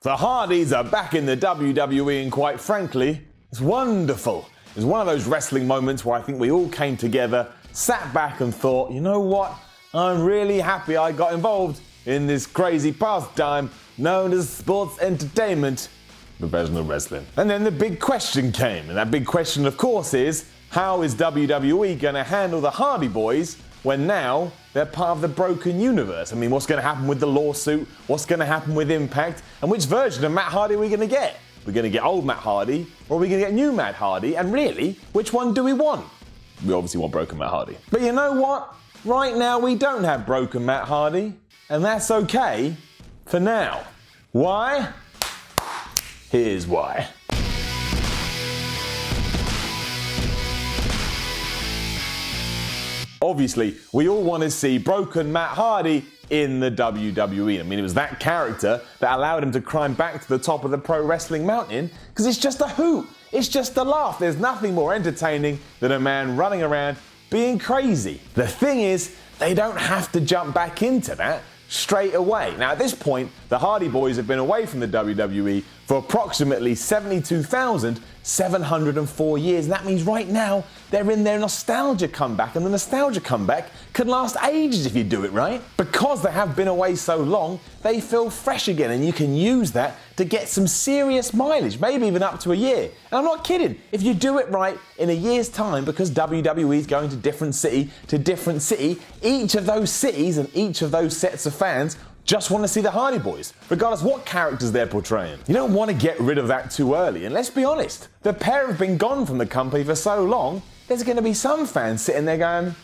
The Hardys are back in the WWE, and quite frankly, it's wonderful. It's one of those wrestling moments where I think we all came together, sat back and thought, you know what? I'm really happy I got involved in this crazy pastime known as sports entertainment, professional wrestling. And then the big question came, and that big question, of course, is how is WWE going to handle the Hardy Boys when now they're part of the broken universe? I mean, what's going to happen with the lawsuit? What's going to happen with Impact? And which version of Matt Hardy are we going to get? We're going to get old Matt Hardy, or are we going to get new Matt Hardy? And really, which one do we want? We obviously want broken Matt Hardy. But you know what? Right now we don't have broken Matt Hardy, and that's okay for now. Why? Here's why. Obviously, we all want to see broken Matt Hardy in the WWE. I mean, it was that character that allowed him to climb back to the top of the pro wrestling mountain, because it's just a hoot. It's just a laugh. There's nothing more entertaining than a man running around being crazy. The thing is, they don't have to jump back into that straight away. Now, at this point, the Hardy Boys have been away from the WWE for approximately 72,704 years. And that means right now they're in their nostalgia comeback, and the nostalgia comeback can last ages if you do it right. Because they have been away so long, they feel fresh again, and you can use that to get some serious mileage, maybe even up to a year. And I'm not kidding. If you do it right in a year's time, because WWE is going to different city to different city, each of those cities and each of those sets of fans just want to see the Hardy Boys, regardless what characters they're portraying. You don't want to get rid of that too early, and let's be honest, the pair have been gone from the company for so long, there's going to be some fans sitting there going,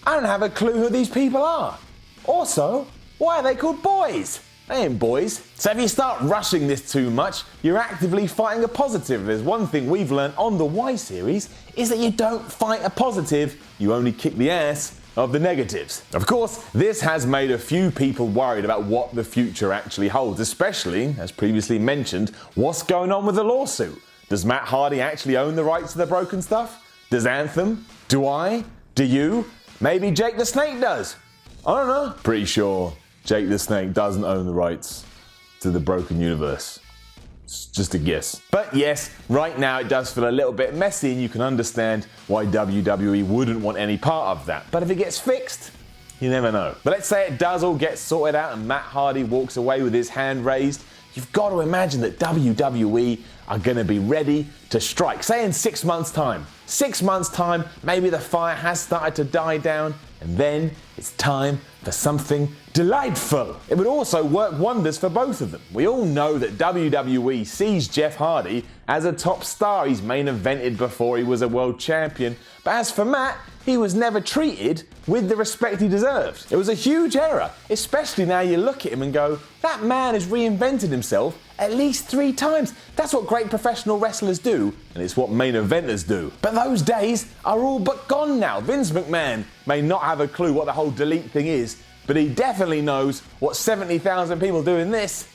I don't have a clue who these people are. Also, why are they called boys? They ain't boys. So if you start rushing this too much, you're actively fighting a positive. There's one thing we've learned on the Y series, is that you don't fight a positive, you only kick the ass of the negatives. Of course, this has made a few people worried about what the future actually holds, especially, as previously mentioned, what's going on with the lawsuit. Does Matt Hardy actually own the rights to the broken stuff? Does Anthem? Do I? Do you? Maybe Jake the Snake does. I don't know. Pretty sure Jake the Snake doesn't own the rights to the broken universe. It's just a guess. But yes, right now it does feel a little bit messy, and you can understand why WWE wouldn't want any part of that. But if it gets fixed, you never know. But let's say it does all get sorted out and Matt Hardy walks away with his hand raised. You've got to imagine that WWE are going to be ready to strike. Say in 6 months' time. 6 months' time, maybe the fire has started to die down, and then it's time for something delightful. It would also work wonders for both of them. We all know that WWE sees Jeff Hardy as a top star. He's main evented before he was a world champion. But as for Matt, he was never treated with the respect he deserved. It was a huge error, especially now you look at him and go, that man has reinvented himself at least 3 times. That's what great professional wrestlers do, and it's what main eventers do. But those days are all but gone now. Vince McMahon may not have a clue what the whole delete thing is, but he definitely knows what 70,000 people doing this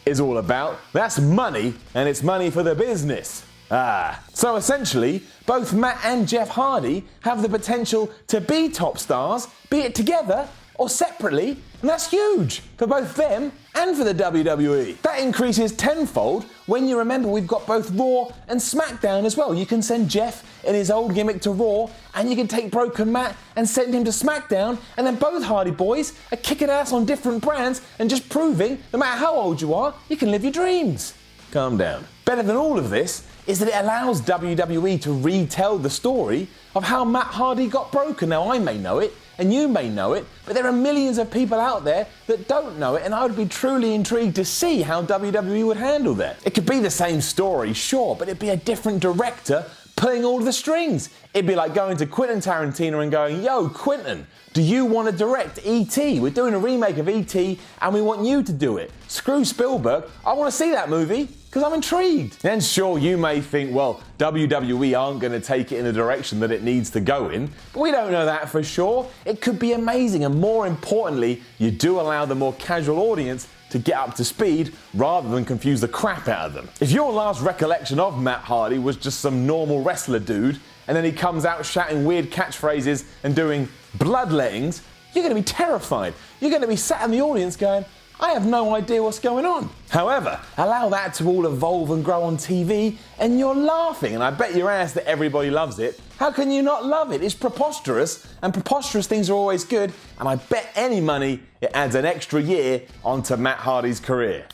is all about. That's money, and it's money for the business. So essentially, both Matt and Jeff Hardy have the potential to be top stars, be it together or separately, and that's huge for both them and for the WWE. That increases tenfold when you remember we've got both Raw and SmackDown as well. You can send Jeff in his old gimmick to Raw, and you can take broken Matt and send him to SmackDown, and then both Hardy Boys are kicking ass on different brands and just proving, no matter how old you are, you can live your dreams. Calm down. Better than all of this is that it allows WWE to retell the story of how Matt Hardy got broken. Now, I may know it, and you may know it, but there are millions of people out there that don't know it, and I would be truly intrigued to see how WWE would handle that. It could be the same story, sure, but it'd be a different director pulling all the strings. It'd be like going to Quentin Tarantino and going, yo, Quentin, do you want to direct E.T.? We're doing a remake of E.T. and we want you to do it. Screw Spielberg, I want to see that movie because I'm intrigued. And sure, you may think, well, WWE aren't going to take it in the direction that it needs to go in, but we don't know that for sure. It could be amazing, and more importantly, you do allow the more casual audience to get up to speed rather than confuse the crap out of them. If your last recollection of Matt Hardy was just some normal wrestler dude, and then he comes out shouting weird catchphrases and doing bloodlettings, you're going to be terrified. You're going to be sat in the audience going, I have no idea what's going on. However, allow that to all evolve and grow on TV and you're laughing, and I bet your ass that everybody loves it. How can you not love it? It's preposterous, and preposterous things are always good, and I bet any money it adds an extra year onto Matt Hardy's career.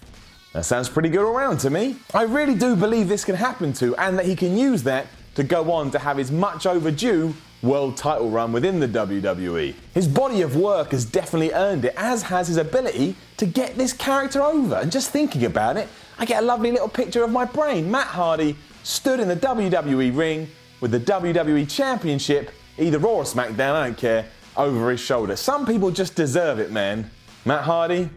That sounds pretty good all round to me. I really do believe this can happen to, and that he can use that to go on to have his much overdue world title run within the WWE. His body of work has definitely earned it, as has his ability to get this character over. And just thinking about it, I get a lovely little picture of my brain. Matt Hardy stood in the WWE ring with the WWE Championship, either Raw or SmackDown, I don't care, over his shoulder. Some people just deserve it, man. Matt Hardy,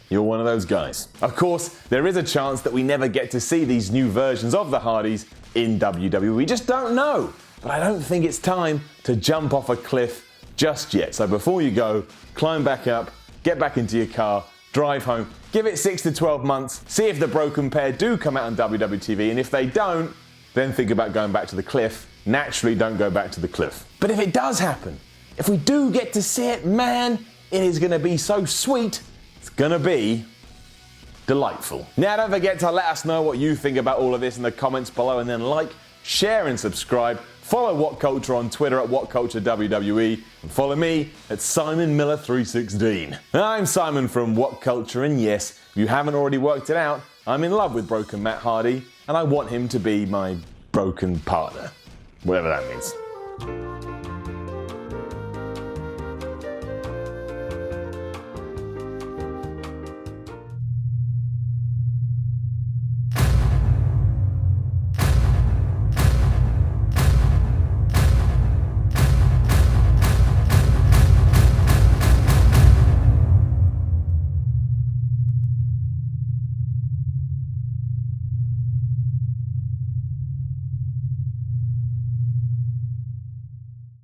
you're one of those guys. Of course, there is a chance that we never get to see these new versions of the Hardys in WWE. We just don't know. But I don't think it's time to jump off a cliff just yet. So before you go, climb back up, get back into your car, drive home, give it 6 to 12 months, see if the broken pair do come out on WWE TV, and if they don't, then think about going back to the cliff. Naturally, don't go back to the cliff. But if it does happen, if we do get to see it, man, it is going to be so sweet. It's going to be delightful. Now, don't forget to let us know what you think about all of this in the comments below, and then like, share and subscribe. Follow WhatCulture on Twitter at WhatCultureWWE, and follow me at SimonMiller316. I'm Simon from WhatCulture, and yes, if you haven't already worked it out, I'm in love with broken Matt Hardy, and I want him to be my broken partner. Whatever that means.